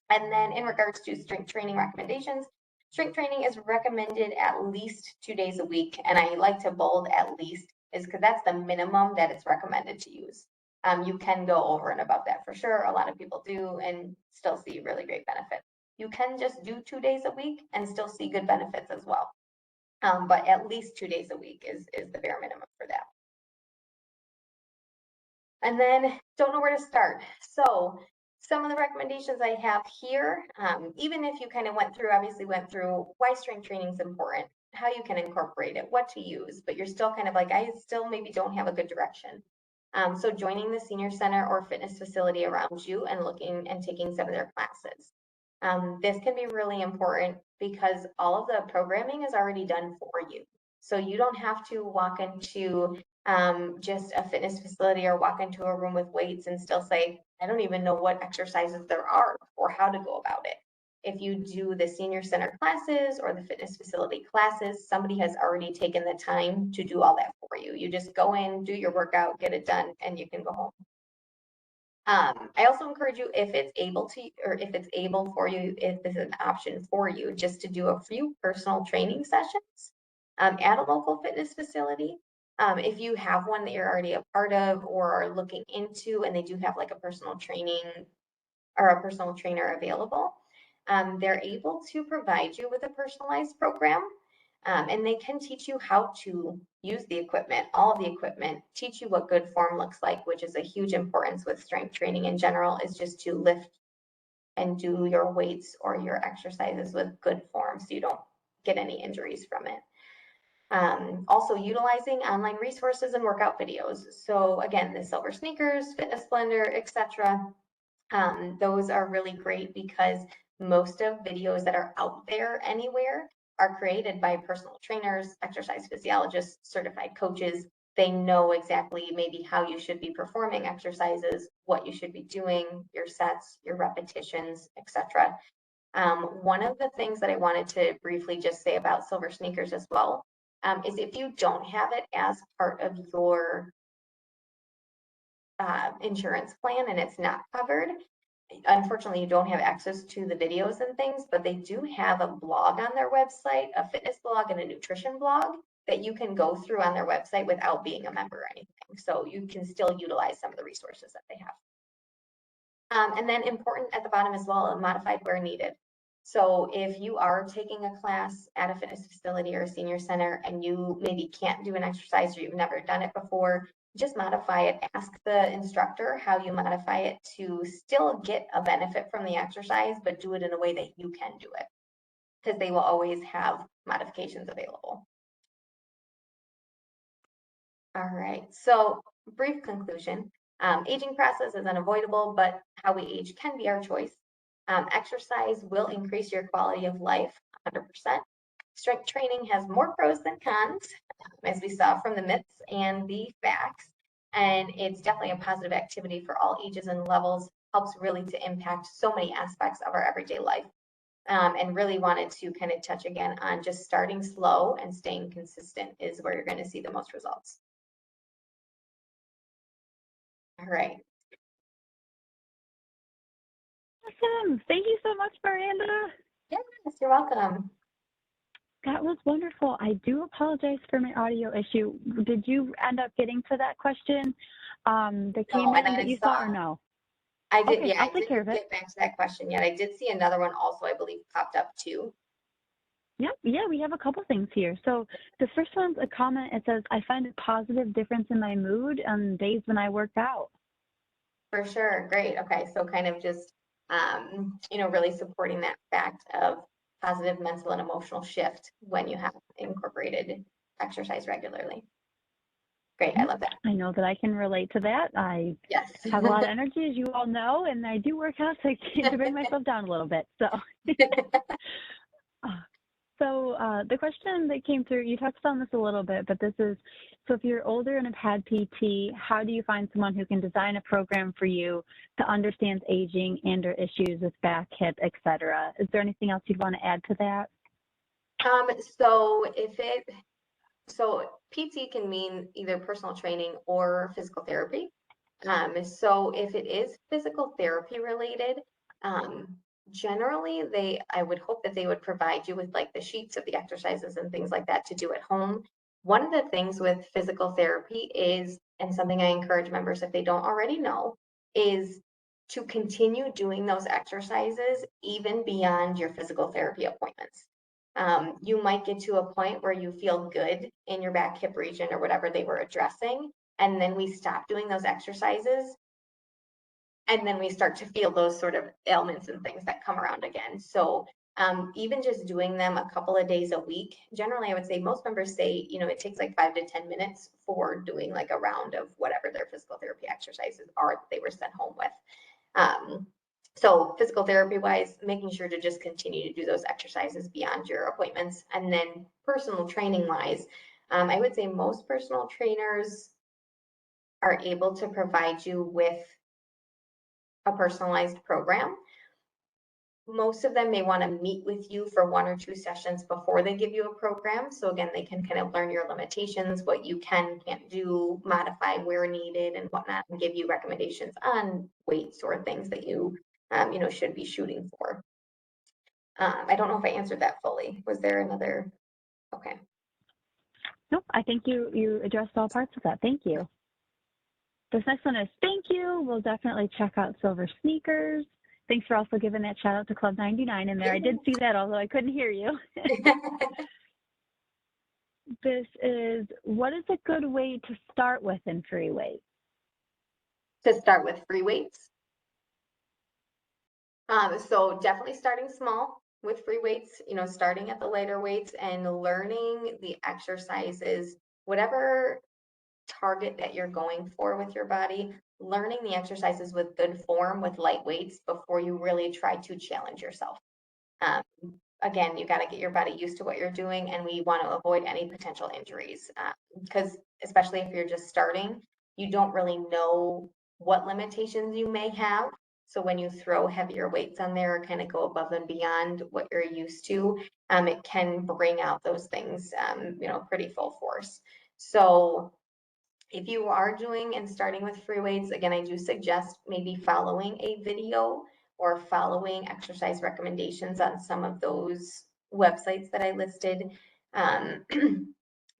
And then in regards to strength training recommendations, strength training is recommended at least 2 days a week. And I like to bold at least is because that's the minimum that it's recommended to use. You can go over and above that for sure. A lot of people do and still see really great benefits. You can just do 2 days a week and still see good benefits as well. But at least 2 days a week is the bare minimum for that. And then don't know where to start. So some of the recommendations I have here, even if you kind of obviously went through why strength training is important, how you can incorporate it, what to use, but you're still kind of like, I still maybe don't have a good direction. So joining the senior center or fitness facility around you and looking and taking some of their classes. This can be really important because all of the programming is already done for you. So you don't have to walk into just a fitness facility or walk into a room with weights and still say, I don't even know what exercises there are or how to go about it. If you do the senior center classes or the fitness facility classes, somebody has already taken the time to do all that for you. You just go in, do your workout, get it done, and you can go home. I also encourage you, if it's able for you, if this is an option for you, just to do a few personal training sessions at a local fitness facility. If you have one that you're already a part of or are looking into, and they do have like a personal training or a personal trainer available, they're able to provide you with a personalized program. And they can teach you how to use the equipment, all of the equipment, teach you what good form looks like, which is a huge importance with strength training in general, is just to lift and do your weights or your exercises with good form so you don't get any injuries from it. Also utilizing online resources and workout videos. So again, the Silver Sneakers, Fitness Blender, etc. Those are really great because most of videos that are out there anywhere are created by personal trainers, exercise physiologists, certified coaches. They know exactly maybe how you should be performing exercises, what you should be doing, your sets, your repetitions, etc. One of the things that I wanted to briefly just say about Silver Sneakers as well is if you don't have it as part of your insurance plan and it's not covered, unfortunately, you don't have access to the videos and things, but they do have a blog on their website, a fitness blog and a nutrition blog that you can go through on their website without being a member or anything. So you can still utilize some of the resources that they have. And then important at the bottom as well, modified where needed. So if you are taking a class at a fitness facility or a senior center and you maybe can't do an exercise or you've never done it before, just modify it. Ask the instructor how you modify it to still get a benefit from the exercise, but do it in a way that you can do it, because they will always have modifications available. All right, so brief conclusion. Aging process is unavoidable, but how we age can be our choice. Exercise will increase your quality of life 100%. Strength training has more pros than cons, as we saw from the myths and the facts. And it's definitely a positive activity for all ages and levels, helps really to impact so many aspects of our everyday life. And really wanted to kind of touch again on just starting slow and staying consistent is where you're going to see the most results. All right. Awesome. Thank you so much, Miranda. Yes, you're welcome. That was wonderful. I do apologize for my audio issue. Did you end up getting to that question that came in that you saw or no? I did, okay, yeah, I'll I take care of didn't it. get back to that question yet. I did see another one also, I believe, popped up too. Yep. Yeah, we have a couple things here. So the first one's a comment. It says, I find a positive difference in my mood on days when I work out. For sure. Great. Okay. So kind of just, really supporting that fact of positive mental and emotional shift when you have incorporated exercise regularly. Great. I Yep. love that. I know that I can relate to that. I Yes. have a lot of energy, as you all know, and I do work out to bring myself down a little bit. So, uh, the question that came through, you touched on this a little bit, but this is, so if you're older and have had PT, how do you find someone who can design a program for you to understand aging and or issues with back, hip, et cetera? Is there anything else you'd want to add to that? So so PT can mean either personal training or physical therapy. So if it is physical therapy related, um, generally I would hope that they would provide you with like the sheets of the exercises and things like that to do at home. One of the things with physical therapy is, and something I encourage members if they don't already know, is to continue doing those exercises even beyond your physical therapy appointments. You might get to a point where you feel good in your back hip region or whatever they were addressing, and then we stop doing those exercises, and then we start to feel those sort of ailments and things that come around again. So even just doing them a couple of days a week, generally I would say most members say, it takes like 5 to 10 minutes for doing like a round of whatever their physical therapy exercises are that they were sent home with. So physical therapy wise, making sure to just continue to do those exercises beyond your appointments. And then personal training wise, I would say most personal trainers are able to provide you with a personalized program. Most of them may want to meet with you for 1 or 2 sessions before they give you a program. So again, they can kind of learn your limitations, what you can't do, modify where needed and whatnot, and give you recommendations on weights or things that you, should be shooting for. I don't know if I answered that fully. Was there another? Okay. Nope, I think you addressed all parts of that. Thank you. This next one is thank you. We'll definitely check out Silver Sneakers. Thanks for also giving that shout out to Club 99 in there. I did see that, although I couldn't hear you. This is, what is a good way to start with in free weights? To start with free weights. So definitely starting small with free weights, starting at the lighter weights and learning the exercises, whatever target that you're going for with your body, learning the exercises with good form with light weights before you really try to challenge yourself. Um, Again, you got to get your body used to what you're doing, and we want to avoid any potential injuries because especially if you're just starting, you don't really know what limitations you may have. So when you throw heavier weights on there or kind of go above and beyond what you're used to, it can bring out those things, pretty full force. So if you are doing and starting with free weights, again, I do suggest maybe following a video or following exercise recommendations on some of those websites that I listed, um,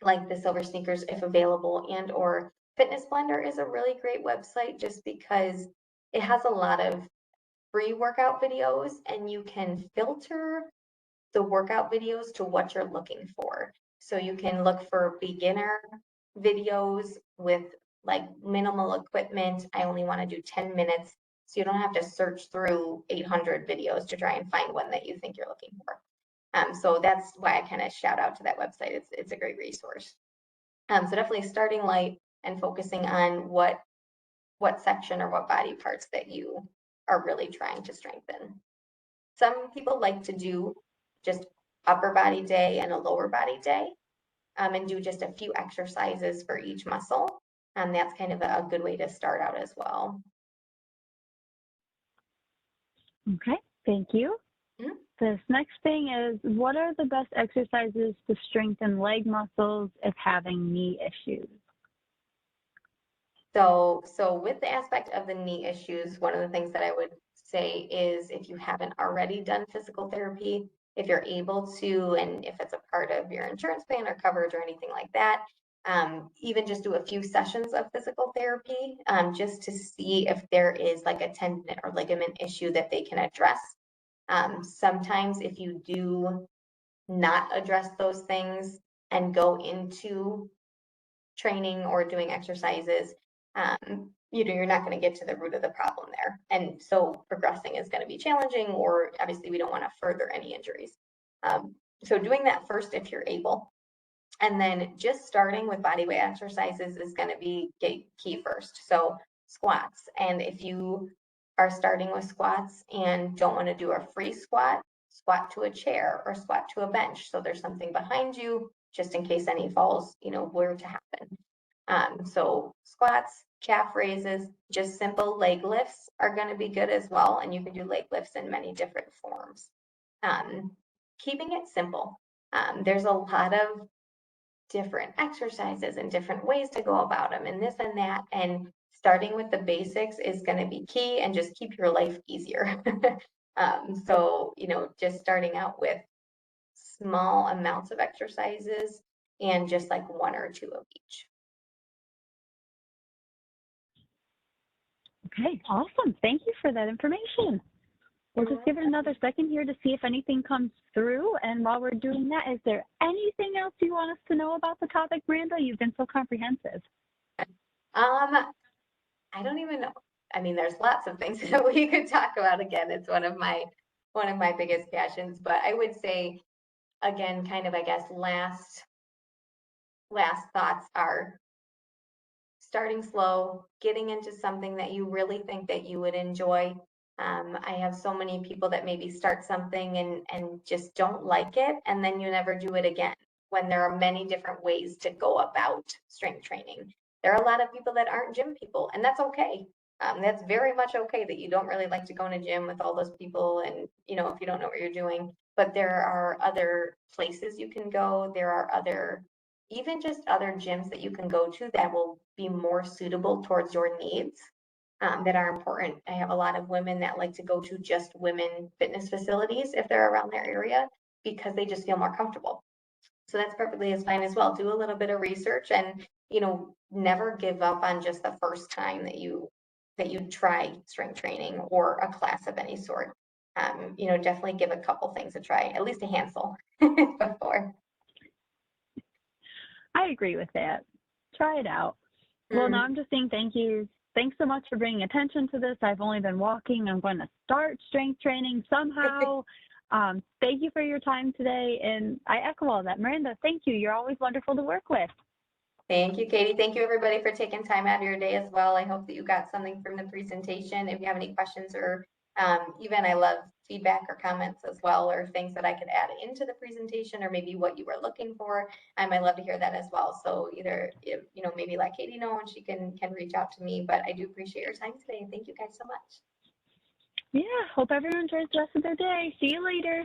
like the Silver Sneakers, if available, and or Fitness Blender is a really great website just because it has a lot of free workout videos and you can filter the workout videos to what you're looking for. So you can look for beginner videos with like minimal equipment. I only want to do 10 minutes. So you don't have to search through 800 videos to try and find one that you think you're looking for. So that's why I kind of shout out to that website. It's a great resource. So definitely starting light and focusing on what section or what body parts that you are really trying to strengthen. Some people like to do just upper body day and a lower body day, and do just a few exercises for each muscle. That's kind of a good way to start out as well. Okay, thank you. Mhm. This next thing is, what are the best exercises to strengthen leg muscles if having knee issues? So with the aspect of the knee issues, one of the things that I would say is if you haven't already done physical therapy, if you're able to, and if it's a part of your insurance plan or coverage or anything like that, even just do a few sessions of physical therapy, just to see if there is like a tendon or ligament issue that they can address. Sometimes if you do not address those things and go into training or doing exercises, you're not going to get to the root of the problem there. And so progressing is going to be challenging, or obviously we don't want to further any injuries. So doing that first if you're able. And then just starting with body weight exercises is going to be key first. So squats. And if you are starting with squats and don't want to do a free squat, squat to a chair or squat to a bench. So there's something behind you just in case any falls, were to happen. So squats, calf raises, just simple leg lifts are going to be good as well. And you can do leg lifts in many different forms. Keeping it simple. There's a lot of different exercises and different ways to go about them and this and that. And starting with the basics is going to be key, and just keep your life easier. So, just starting out with small amounts of exercises and just like one or two of each. Okay, awesome. Thank you for that information. We'll just give it another second here to see if anything comes through. And while we're doing that, is there anything else you want us to know about the topic, Miranda? You've been so comprehensive. I don't even know. I mean, there's lots of things that we could talk about. Again, it's one of my biggest passions. But I would say, again, kind of, I guess, last thoughts are starting slow, getting into something that you really think that you would enjoy. I have so many people that maybe start something and just don't like it, and then you never do it again, when there are many different ways to go about strength training. There are a lot of people that aren't gym people, and that's okay. That's very much okay that you don't really like to go in a gym with all those people, and if you don't know what you're doing. But there are other places you can go. There are even just other gyms that you can go to that will be more suitable towards your needs, that are important. I have a lot of women that like to go to just women fitness facilities if they're around their area, because they just feel more comfortable. So that's perfectly as fine as well. Do a little bit of research, and never give up on just the first time that you try strength training or a class of any sort. Definitely give a couple things a try, at least a handful before. I agree with that. Try it out. Well, now I'm just saying thank you. Thanks so much for bringing attention to this. I've only been walking. I'm going to start strength training somehow. Thank you for your time today. And I echo all that. Miranda, thank you. You're always wonderful to work with. Thank you, Katie. Thank you, everybody, for taking time out of your day as well. I hope that you got something from the presentation. If you have any questions, or even, I love feedback or comments as well, or things that I could add into the presentation, or maybe what you were looking for, I love to hear that as well. So either, maybe let Katie know and she can reach out to me. But I do appreciate your time today. Thank you guys so much. Yeah, hope everyone enjoys the rest of their day. See you later.